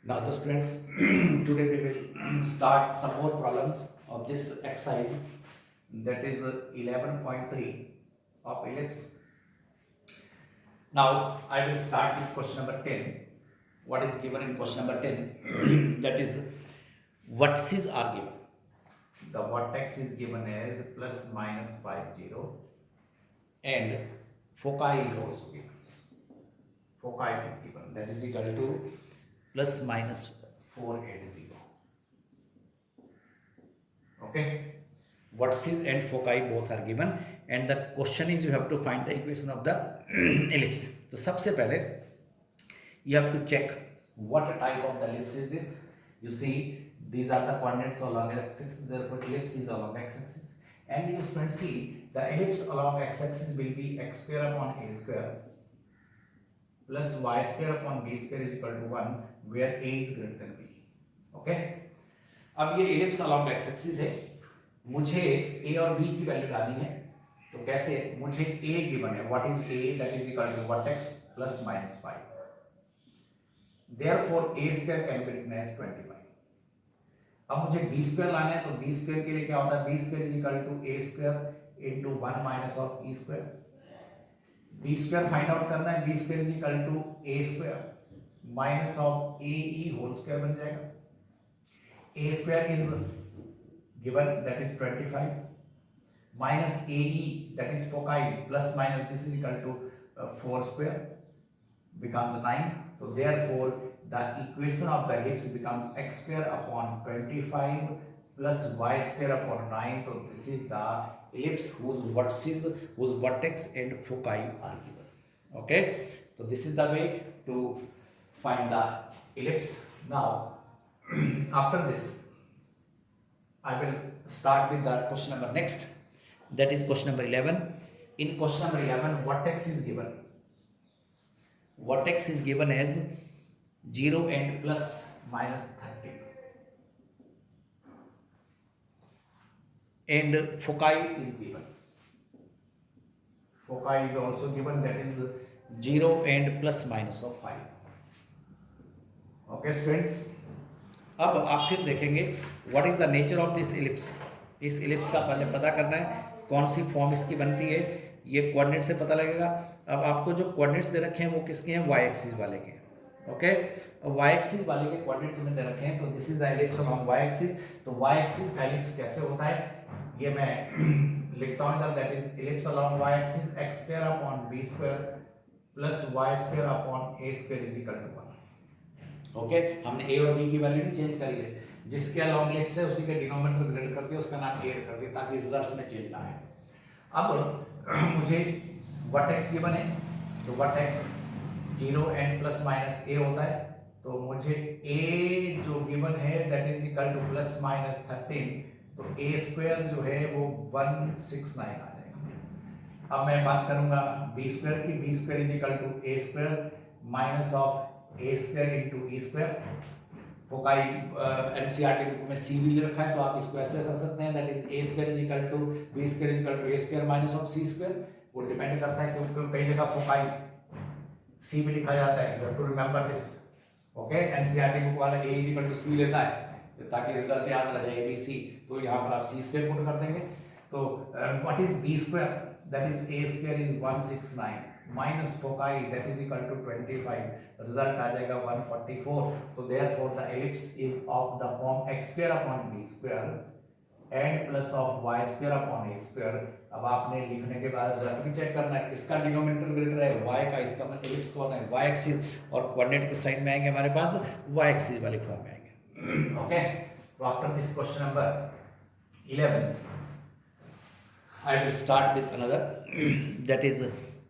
Now, the students, today we will start some more problems of this exercise, that is 11.3 of ellipse. Now, I will start with question number 10. What is given in question number 10? That is, vertices are given. The vertex is given as plus minus 50 and foci is also given. Foci is given, that is equal to plus minus 480. Okay, vertices and foci both are given, and the question is you have to find the equation of the ellipse. So सबसे पहले you have to check what type of the ellipse is this. You see, these are the coordinates along x-axis, therefore ellipse is along x-axis, and you can see the ellipse along x-axis will be x square upon a square plus y square upon b square is equal to 1, where a is greater than b. Okay, अब ये ellipse along x-axis है, मुझे a और b की value डालनी है. तो कैसे? मुझे a गिवन है, what is a, that is equal to vertex plus minus 5. Therefore a square can be written as 25. अब मुझे b स्क्वायर लाना है, तो b स्क्वायर के लिए क्या होता है? b square is equal to a square into 1 minus of e square. b square find out करना है, b square is equal to a square minus of a e whole square बन जाएगा. a square is given, that is 25, minus ae, that is foci, plus minus this is equal to 4 square becomes 9. So therefore the equation of the ellipse becomes x square upon 25 plus y square upon 9. So this is the ellipse whose vertices, whose vertex and foci are given. Okay, so this is the way to find the ellipse. Now after this I will start with the question number next, that is question number 11. In question number 11, vertex is given. Vertex is given as 0 and plus minus 30, and foci is given. Foci is also given, that is 0 and plus minus of 5. Okay students, अब आप फिर देखेंगे what is the nature of this ellipse. इस ellipse का पहले पता करना है, कौन सी फॉर्म इसकी बनती है, ये कोऑर्डिनेट से पता लगेगा. अब आपको जो कोऑर्डिनेट्स दे रखे हैं वो किसके हैं? वाई एक्सिस वाले के. ओके, वाई एक्सिस वाले के कोऑर्डिनेट तुम्हें दे रखे हैं, तो this is the ellipse along y axis. तो वाई एक्सिस का इलिप्स कैसे होता है ये मैं लिखता हूँ इधर, that is ellipse along y axis x square upon b square plus y square upon a square is equal to 1. Okay, हमने a और b की वैल्यू नहीं चेंज करी है, जिसके अलॉन्ग इलिप्स है उसी के डिनोमिनेटर ग्रेड कर दिया, उसका नाम a कर दिया ताकि रिजल्ट्स में चेंज ना आए. अब मुझे वर्टेक्स गिवन है, तो vertex 0 and plus minus a होता है, तो मुझे a जो गिवन है that is equal two plus minus 13, तो a स्क्वायर जो है वो 169 आ जाएगा. अब मैं बात करूंगा b स्क्वायर की. b square is equal to a square minus of a square into e square. Foci NCERT book में c भी रखा है, तो आप इसको ऐसे कर सकते हैं, that is a square is equal to b square is equal to a square minus of c square. वो डिपेंड करता है क्योंकि कई जगह फोकाई c भी लिखा जाता है, you have to remember this. Okay, NCERT book वाला a is equal to c लेता है ताकि रिजल्ट याद रह जाए abc, तो यहाँ पर आप c स्क्वायर पुट कर देंगे. तो what is b square, that is a square is 169 minus फोकाई that is equal to 25, result आ जाएगा 144. तो therefore the ellipse is of the form x square upon b square and plus of y square upon a square. अब आपने लिखने के बाद result भी चेक करना है, किसका डिनोमिनेटर ग्रेटर है, y का. इसका मतलब एलिप्स कौन है? y एक्सिस, और कोऑर्डिनेट किस साइड में आएंगे हमारे पास? y एक्सिस वाली फॉर्म में आएंगे. ओके, तो after this question number 11 I will start with another that is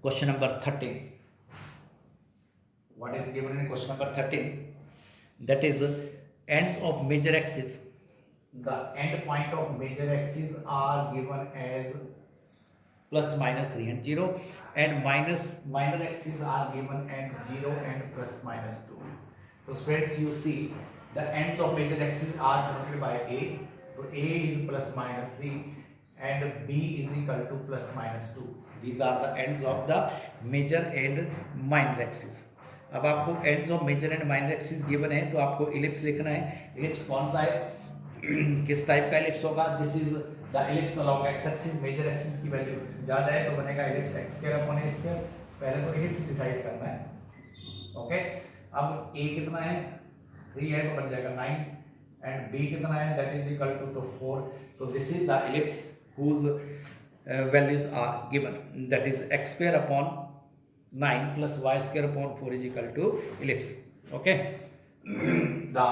question number 13. What is given in question number 13? That is ends of major axis. The end point of major axis are given as plus minus 3 and 0, and minor axis are given at 0 and plus minus 2. So students, you see the ends of major axis are denoted by a. So a is plus minus 3 and b is equal to plus minus 2. These are the ends of the major and minor axis. अब आपको ends of major and minor axis given है, तो आपको ellipse लिखना है। Ellipse कौन सा है, किस टाइप का इलिप्स होगा, this is the ellipse along x axis. Major axis की वैल्यू ज़्यादा है तो बनेगा ellipse x square upon a square. पहले तो इलिप्स डिसाइड करना है, ओके। अब ए कितना है, 3 है तो बन जाएगा 9, एंड बी कितना है, दैट इज इक्वल टू तो 4। तो this is the ellipse whose values are given, that is x square upon 9 plus y square upon 4 is equal to ellipse, okay. The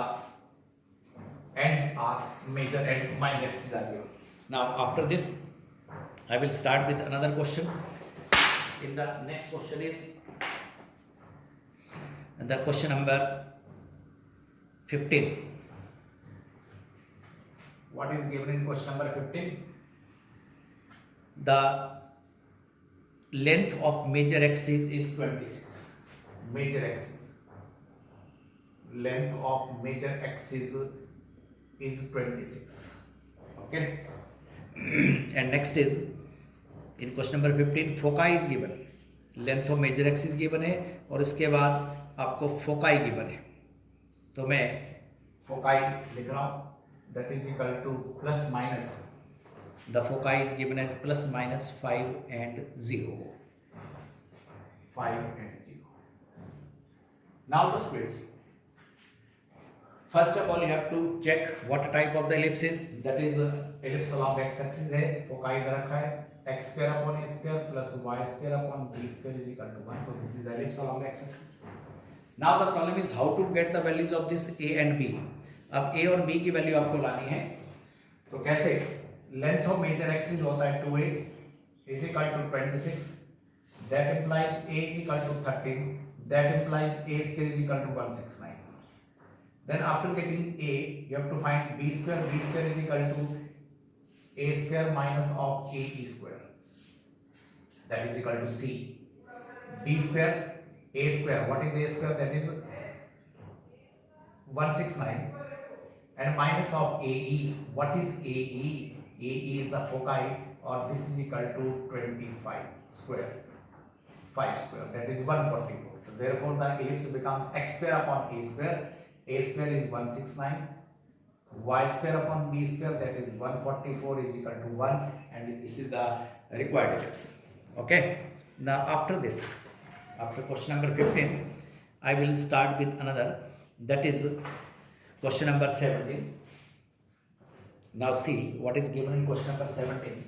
ends are major and minor axes are given. Now after this I will start with another question. In the next question is the question number 15. What is given in question number 15? The length of major axis is 26. Major axis, length of major axis is 26, okay. And next is in question number 15 foci is given, length of major axis given है और इसके बाद आपको foci given है, तो मैं foci लिख रहा हूँ, that is equal to plus minus, the foci is given as plus minus 5 and 0, 5 and 0. Now the students, first of all you have to check what type of the ellipse is, that is ellipse along x axis है, foci इधर रखा है, x square upon a square plus y square upon b square is equal to 1, so this is the ellipse along x axis. Now the problem is how to get the values of this a and b. अब a और b की value आपको लानी है, तो कैसे, length of major axis होता है 2a is equal to 26, that implies a is equal to 13, that implies a square is equal to 169. Then after getting a you have to find b square is equal to a square minus of a e square, that is equal to c. b square, a square, what is a square, that is 169, and minus of ae, what is ae, ae is the foci, or this is equal to 25 square, 5 square, that is 144. So therefore the ellipse becomes x square upon a square is 169, y square upon b square, that is 144 is equal to 1, and this is the required ellipse, okay. Now after this, after question number 15 I will start with another, that is question number 17. Now see what is given in question number 17.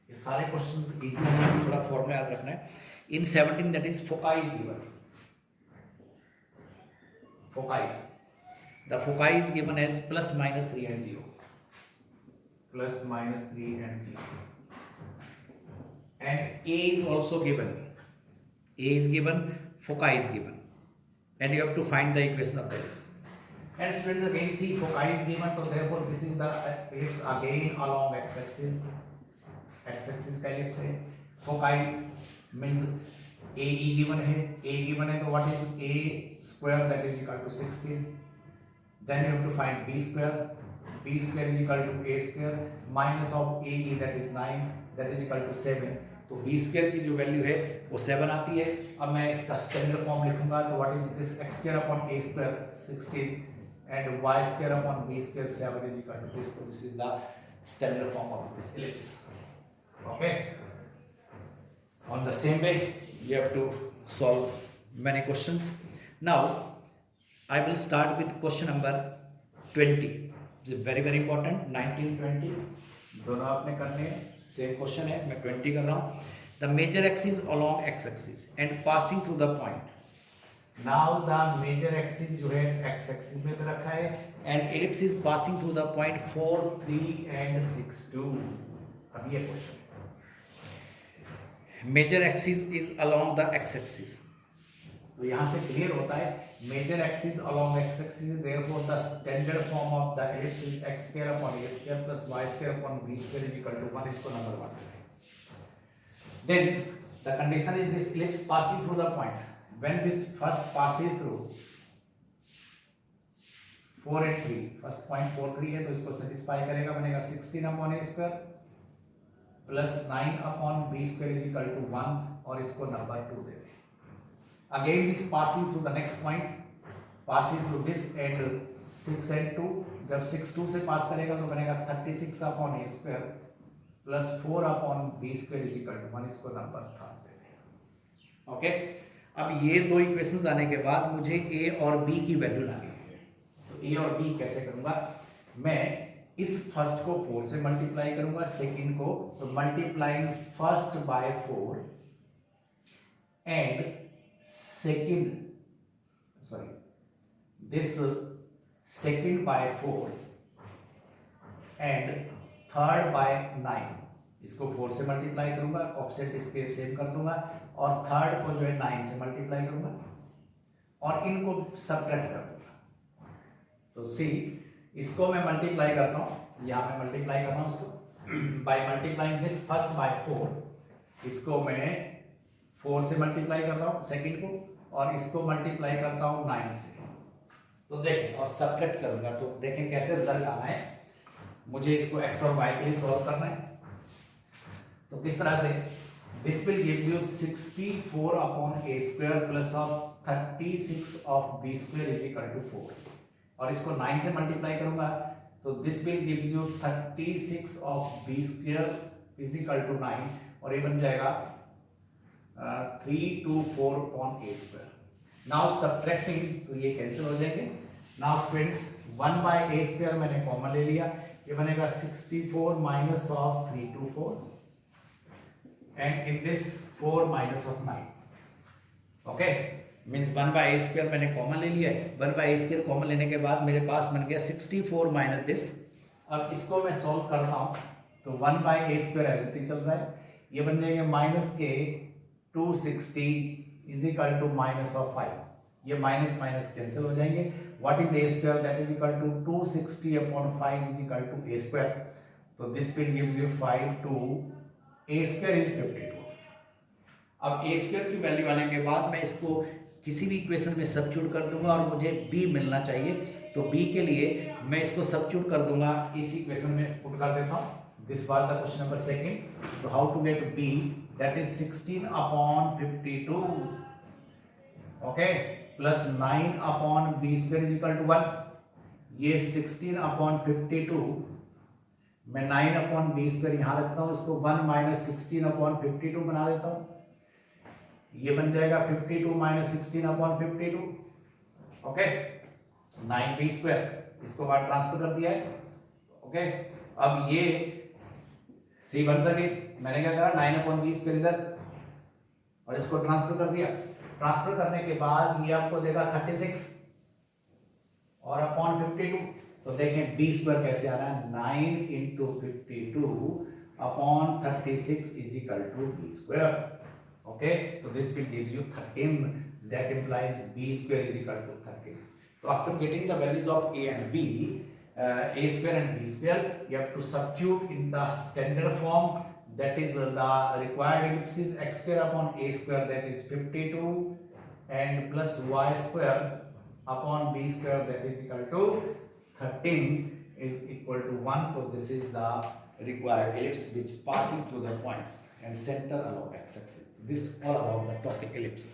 ये सारे question easy हैं, थोड़ा formula याद रखना है. In 17 that is foci is given, foci, the foci is given as plus minus 3 and 0, plus minus 3 and 0, and a is also given, a is given, foci is given, and you have to find the equation of the ellipse. And students again see foci is given, so therefore this is the ellipse again along x axis, x axis का ellipse है. foci means a e given है, तो what is a square, that is equal to 16. Then you have to find b square is equal to a square minus of a e, that is 9, that is equal to 7. तो b square की जो value है वो 7 आती है. अब मैं इसका स्टैंडर्ड फॉर्म लिखूंगा, तो what is this, x square upon a square 16 and y square upon b square 7 is equal to this. So this is the standard form of this ellipse, okay. On the same way you have to solve many questions. Now I will start with question number 20. This is very important. 19 20 दोनों आपने करने हैं, same question है, मैं 20 कर रहा हूँ. The major axis along x axis and passing through the point. Now the major axis जो है x axis में रखा है, and ellipse is passing through the point 4 3 and 6 2. अब ये question, major axis is along the x axis, तो यहाँ से क्लियर होता है major axis along x axis, therefore the standard form of the ellipse is x square upon a square plus y square upon b square is equal to 1. इसको number 1 करें. Then the condition is this ellipse passing through the point, when this first passes through 4 and 3, first point 4 3 है तो इसको satisfy करेगा, बनेगा 16 upon a square plus 9 upon b square is equal to 1, और इसको number 2 दे दें. Again this passing through the next point, passing through this and 6 and 2, जब 6 2 से पास करेगा तो बनेगा 36 upon a square plus 4 upon b square is equal to 1, इसको number third दे दें। ओके, अब ये दो इक्वेशंस आने के बाद मुझे ए और बी की वैल्यू लानी है। तो ए और बी कैसे करूंगा, मैं इस फर्स्ट को 4 से मल्टीप्लाई करूंगा, सेकंड को तो multiplying first by 4 and second, sorry, this second by 4 and third by 9, इसको 4 से मल्टीप्लाई करूंगा, ऑफसेट इसके सेम कर दूंगा और थर्ड को जो है 9 से मल्टीप्लाई करूंगा और इनको सबट्रैक्ट कर दूंगा। तो सी, इसको मैं मल्टीप्लाई करता हूँ, यहाँ मैं मल्टीप्लाई कर रहा हूँ इसको by multiplying this first by 4, इसको मैं 4 से मल्टीप्लाई कर रहा हूँ सेकंड को और इसको मल्टीप्लाई करता हूँ 9 से। तो देखें और सबट्रैक्ट करूंगा तो देखें कैसे रिजल्ट आना है। मुझे इसको x और y के लिए सॉल्व करना है। तो किस तरह से, this will gives you 64 upon a square plus of 36 of b square is equal to 4 और इसको 9 से मल्टीप्लाई करूंगा तो this will gives you 36 of b square is equal to 9 और ये बन जाएगा 324 upon a square. Now subtracting तो ये कैंसिल हो जाएंगे। Now friends 1 by A square मैंने कॉमन ले लिया, ये बनेगा 64 minus of 324 and in this 4 minus of 9। Okay, means 1 by A square मैंने कॉमन ले लिया है। 1 बाय ए स्क्वायर कॉमन लेने के बाद मेरे पास बन गया 64 माइनस दिस। अब इसको मैं सॉल्व करता हूं तो 1 by A square as it is चल रहा है, ये बन जाएगा माइनस के 260 is equal to minus of 5, ये माइनस माइनस कैंसिल हो जाएंगे। What is A square, that is equal to 260 upon 5 is equal to A square. तो this will gives you 5 to A square is 52। अब ए square की value आने के बाद मैं इसको किसी भी इक्वेशन में सब्स्टिट्यूट कर दूंगा और मुझे b मिलना चाहिए। तो b के लिए मैं इसको सब्स्टिट्यूट कर दूंगा, इस इक्वेशन में पुट कर देता हूं। This was the question number second. तो how to get b, that is 16 upon 52, okay, plus 9 upon b square is equal to 1। ये 16 upon 52 मैं 9 upon b square यहाँ रखता हूँ, इसको 1 minus 16 upon 52 बना देता हूँ, ये बन जाएगा 52 minus 16 upon 52, okay, 9b square, इसको बाहर ट्रांसफर कर दिया है। ओके, अब ये c बन सके, मैंने क्या करा 9 अपॉन 20 स्क्वायर इधर और इसको ट्रांसफर कर दिया। ट्रांसफर करने के बाद ये आपको देगा 36 और अपॉन 52। तो देखें b स्क्वायर कैसे आ रहा है, 9 into 52 upon 36 is equal to b square. Okay, तो this will gives you 13, that implies b square is equal to 13। तो after getting the values of a and b, a square and b square, you have to substitute in the standard form, that is the required ellipse is x square upon a square, that is 52 and plus y square upon b square, that is equal to 13 is equal to 1. So this is the required ellipse which passing through the points and center along x axis. This all about the topic ellipse.